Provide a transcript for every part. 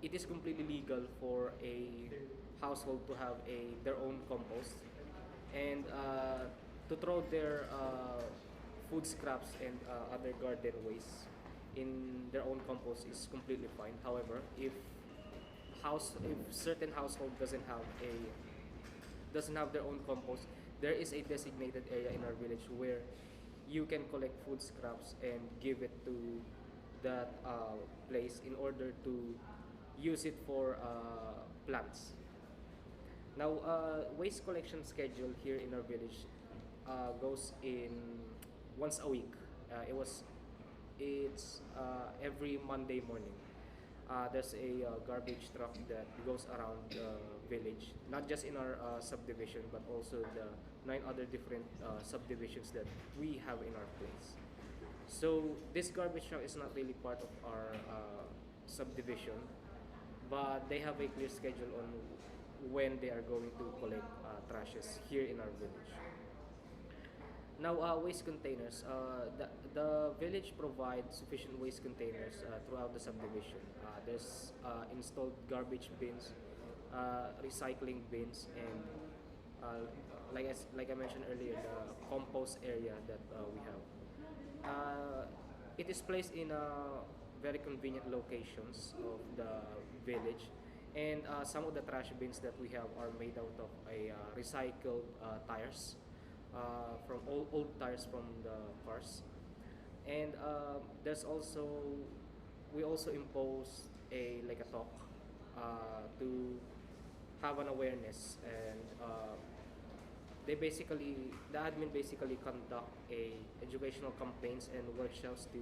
it is completely legal for a household to have their own compost and to throw their food scraps and other garden waste in their own compost is completely fine. However, if certain household doesn't have their own compost, there is a designated area in our village where you can collect food scraps and give it to that place in order to use it for plants. Now, waste collection schedule here in our village goes in once a week. It's every Monday morning. There's a garbage truck that goes around the village, not just in our subdivision, but also the 9 other different subdivisions that we have in our place. So this garbage truck is not really part of our subdivision, but they have a clear schedule on when they are going to collect trashes here in our village. Now, waste containers. The village provides sufficient waste containers throughout the subdivision. There's installed garbage bins, recycling bins, and uh, like I mentioned earlier, the compost area that we have. Uh, it is placed in very convenient locations of the village, and some of the trash bins that we have are made out of a recycled tires from old tires from the cars, and there's also we also impose a like a talk to have an awareness and the admin basically conduct a educational campaigns and workshops to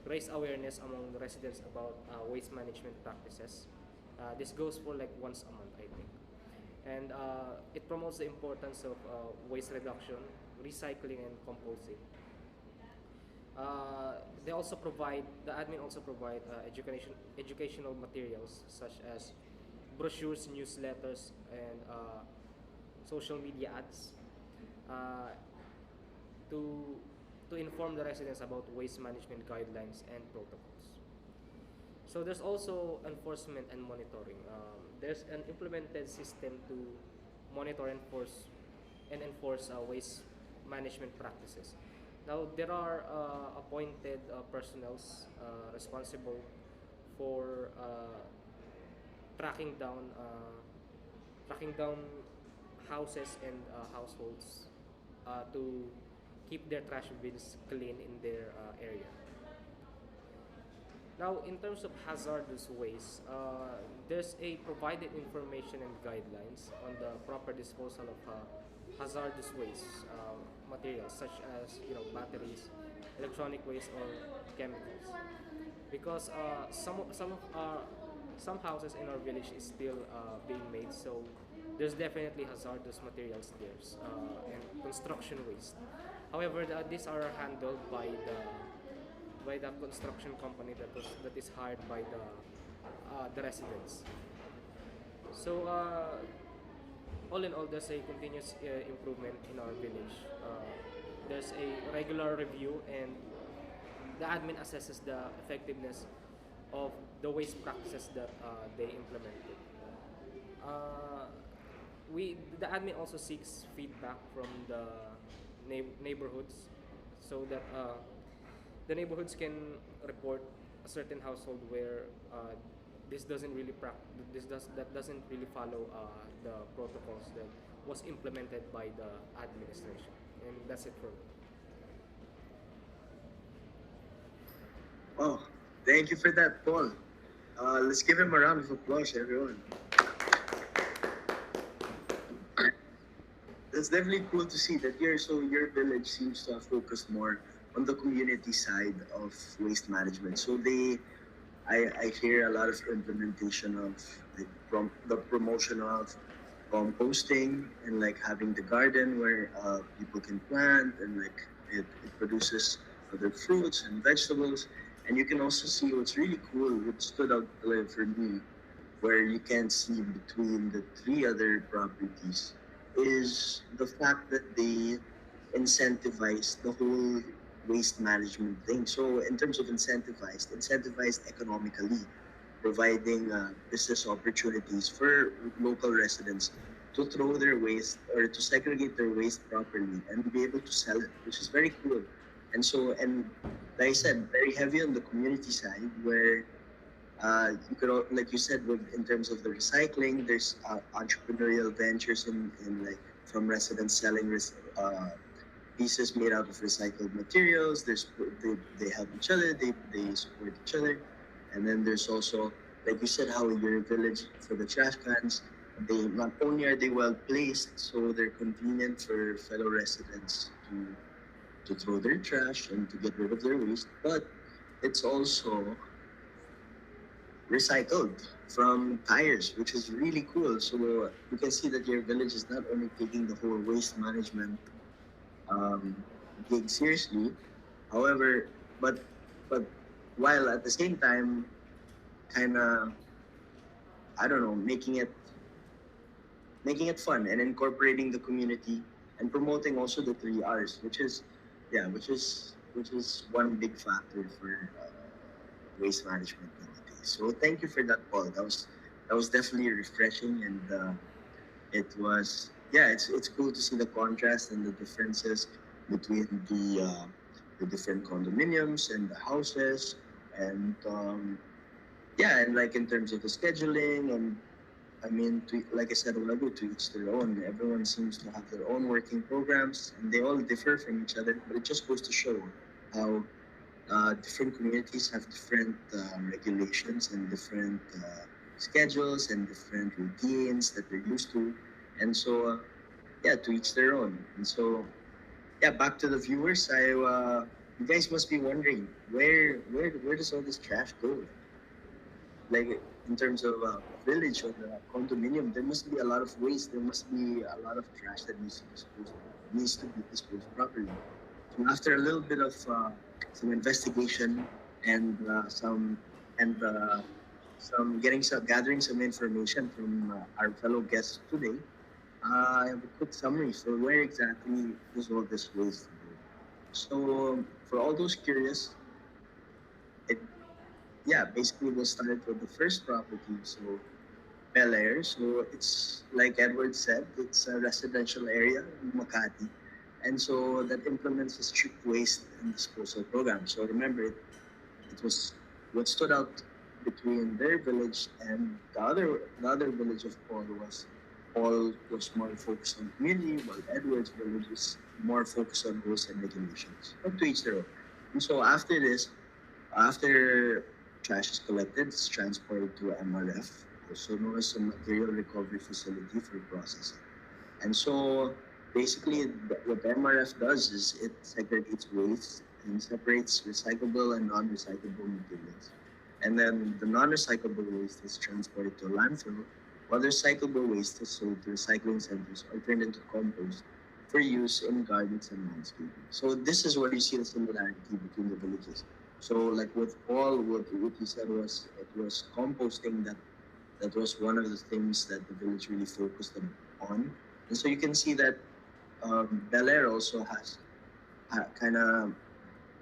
raise awareness among the residents about waste management practices. This goes for like once a month, I think, and it promotes the importance of waste reduction, recycling, and composting. The admin also provide educational materials such as brochures, newsletters, and social media ads uh, to to inform the residents about waste management guidelines and protocols. So there's also enforcement and monitoring. There's an implemented system to monitor and enforce waste management practices. Now there are appointed personnels responsible for tracking down uh, tracking down houses and households to keep their trash bins clean in their area. Now, in terms of hazardous waste, there's a provided information and guidelines on the proper disposal of hazardous waste materials such as batteries, electronic waste, or chemicals. Because some houses in our village is still being made, so there's definitely hazardous materials there and construction waste. However, these are handled by the construction company that is hired by the residents. So all in all, there's a continuous improvement in our village. There's a regular review, and the admin assesses the effectiveness of the waste practices that they implemented. Uh, the admin also seeks feedback from the neighborhoods so that the neighborhoods can report a certain household where this doesn't really this does that doesn't really follow the protocols that was implemented by the administration. And that's it for me. Oh, thank you for that, Paul. Let's give him a round of applause, everyone. That's definitely cool to see that your village seems to have focused more on the community side of waste management. So I hear a lot of implementation of the promotion of composting and like having the garden where people can plant and like it produces other fruits and vegetables. And you can also see what's really cool, what stood out for me, where you can see between the three other properties is the fact that they incentivize the whole waste management thing. So in terms of incentivized economically, providing business opportunities for local residents to throw their waste or to segregate their waste properly and be able to sell it, which is very cool. And so, and like I said, very heavy on the community side, where you could, like you said, with in terms of the recycling, there's entrepreneurial ventures in like from residents selling pieces made out of recycled materials. They help each other, they support each other, and then there's also, like you said, how in your village for the trash cans, they not only are they well placed, so they're convenient for fellow residents to throw their trash and to get rid of their waste, but it's also recycled from tires, which is really cool. So you can see that your village is not only taking the whole waste management um, gig seriously, however, but but while at the same time, kind of, I don't know, making it fun and incorporating the community and promoting also the three R's, which is yeah, which is one big factor for waste management nowadays. So thank you for that, Paul. That was definitely refreshing, and it was yeah, it's cool to see the contrast and the differences between the different condominiums and the houses, and yeah, and like in terms of the scheduling, and I mean, like I said a while ago, to each their own. Everyone seems to have their own working programs, and they all differ from each other. But it just goes to show how different communities have different regulations and different schedules and different routines that they're used to, and so yeah, to each their own. And so yeah, back to the viewers. You guys must be wondering where does all this trash go? Like in terms of village or condominium, there must be a lot of waste. There must be a lot of trash that needs to be disposed properly. So after a little bit of some investigation and some gathering some information from our fellow guests today, I have a quick summary. So where exactly does all this waste go? So for all those curious, it yeah, basically we'll start with the first property. So Bel Air. So it's like Edward said, it's a residential area in Makati. And so that implements a strict waste and disposal program. So remember, it was what stood out between their village and the other village of Paul was more focused on community, while Edward's village is more focused on rules and regulations. But to each their own. And so after trash is collected, it's transported to MRF, also known as a material recovery facility for processing. And so basically what MRF does is it segregates waste and separates recyclable and non-recyclable materials. And then the non-recyclable waste is transported to a landfill, while the recyclable waste is sold to recycling centers or turned into compost for use in gardens and landscaping. So this is where you see the similarity between the villages. So like with Paul, what he said was it was composting that was one of the things that the village really focused on. And so you can see that Bel Air also has kind of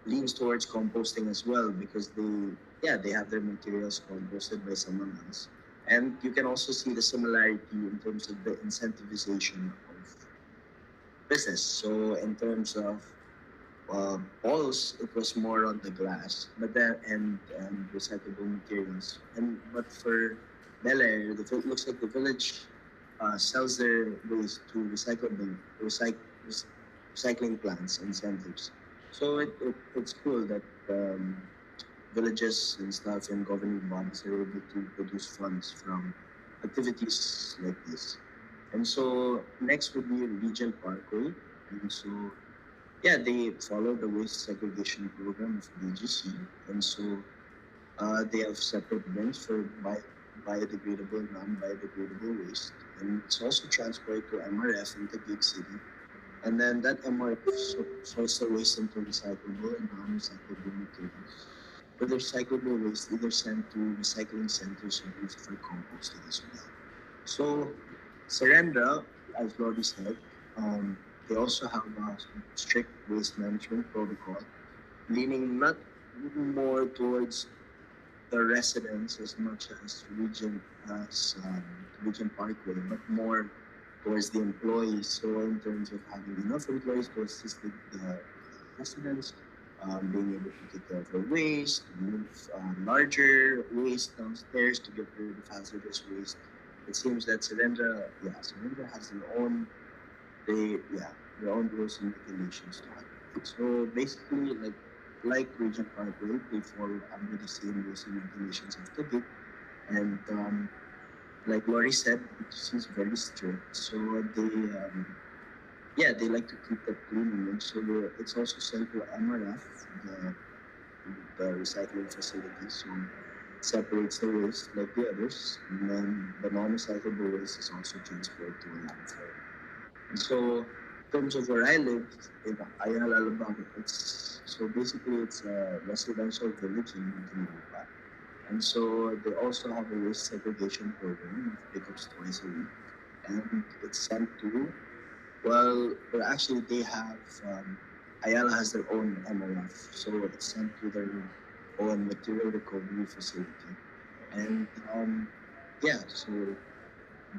leans towards composting as well because they have their materials composted by someone else. And you can also see the similarity in terms of the incentivization of business. So in terms of balls, it was more on the glass, but then and recyclable materials. And but for Bel Air, it looks like the village sells their waste to recycling plants and centers. So it's cool that villages and stuff and governing bodies are able to produce funds from activities like this. And so next would be Regent Parkway. And so yeah, they follow the waste segregation program of BGC, and so they have separate bins for biodegradable and non-biodegradable waste, and it's also transported to MRF in the big city, and then that MRF sorts the waste into recyclable and non-recyclable materials. With the recyclable waste either sent to recycling centers or used for composting as well. So Serendra, as Lodi said, they also have a strict waste management protocol, leaning not more towards the residents as much as Regent Parkway, but more towards the employees. So in terms of having enough employees to assist the residents, being able to take care of their waste, move larger waste downstairs to get rid of hazardous waste. It seems that Serendra has their own rules and regulations to have it. So basically, like Regent Parkway, they fall under the same rules and regulations of the gig. And like Lori said, she's very strict. So they like to keep that clean image. So it's also sent to MRF, the recycling facility. So it separates the waste like the others, and then the non-recyclable waste is also transferred to a landfill. And so, in terms of where I live in Ayala, Alabama, it's a residential village in Muntinlupa. And so they also have a waste segregation program with pickups twice a week. And it's sent to, actually they have, Ayala has their own MRF. So it's sent to their own material recovery facility. And so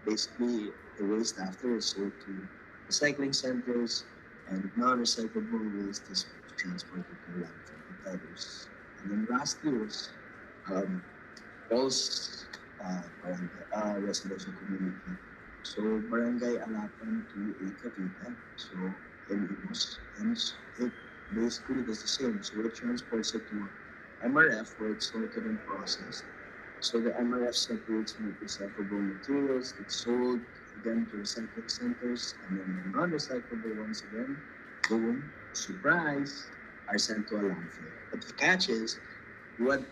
basically the waste after is sold to recycling centers, and non-recyclable waste is transported to landfill with others. And then lastly was Paul's residential community. So Barangay Alapan to A Cavite, so in Imus, and it basically does the same. So it transports it to MRF where it's sorted and processed. So the MRF separates recyclable materials. It's sold again to recycling centers, and then the non-recyclable ones again, boom, surprise, are sent to a landfill. But the catch is, what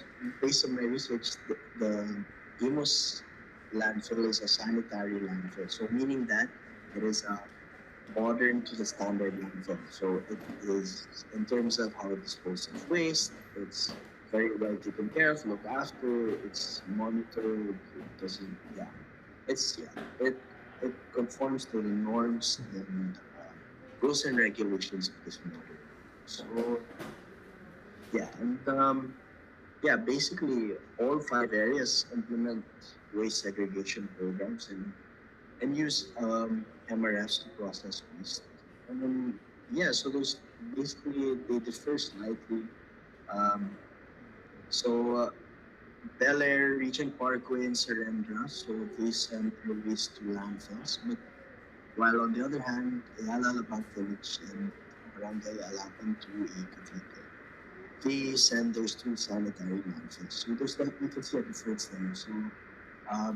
based on my research, the Imus landfill is a sanitary landfill. So meaning that it is modern to the standard landfill. So it is in terms of how it disposes of waste. It's very well taken care of, looked after. It's monitored. It doesn't. Yeah, it's yeah. It conforms to the norms and rules and regulations of this model. So basically all 5 areas implement waste segregation programs and use MRFs to process waste. And then so those basically they differ slightly. Um, so Bel Air, Regent Parkway, and Serendra, so they send their waste to landfills. But while on the other hand, Ayala Alabang Village and Barangay Alapan to A Cavite, they send those to sanitary landfills. So there's like you can see a difference there. So I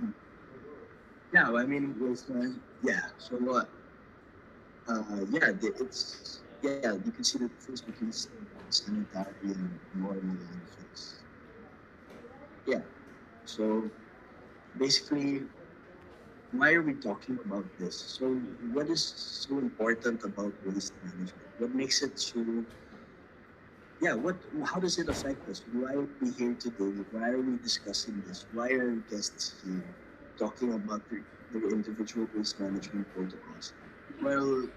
mean with so you can see the difference between sanitary and normal landfills. Yeah. So basically, why are we talking about this? So what is so important about waste management? What makes it so how does it affect us? Why are we here today? Why are we discussing this? Why are guests here talking about their individual waste management protocols? Well,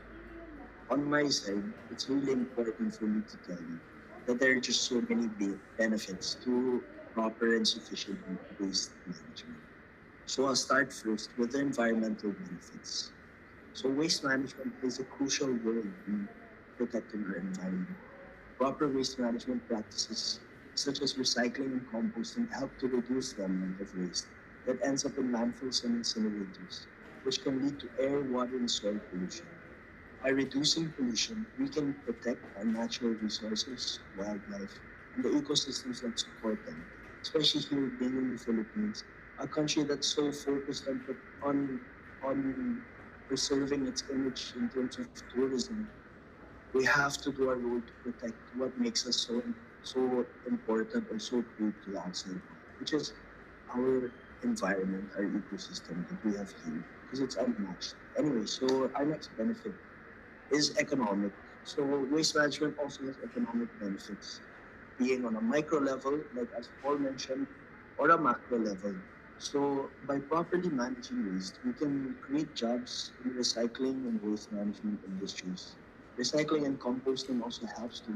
on my side, it's really important for me to tell you that there are just so many benefits to proper and sufficient waste management. So I'll start first with the environmental benefits. So waste management plays a crucial role in protecting our environment. Proper waste management practices such as recycling and composting help to reduce the amount of waste that ends up in landfills and incinerators, which can lead to air, water, and soil pollution. By reducing pollution, we can protect our natural resources, wildlife, and the ecosystems that support them, especially here being in the Philippines, a country that's so focused on preserving its image in terms of tourism. We have to do our role to protect what makes us so important or so true to the outside world, which is our environment, our ecosystem that we have here, because it's unmatched. Anyway, so our next benefit is economic. So waste management also has economic benefits, being on a micro level, like as Paul mentioned, or a macro level. So by properly managing waste, we can create jobs in recycling and waste management industries. Recycling and composting also helps to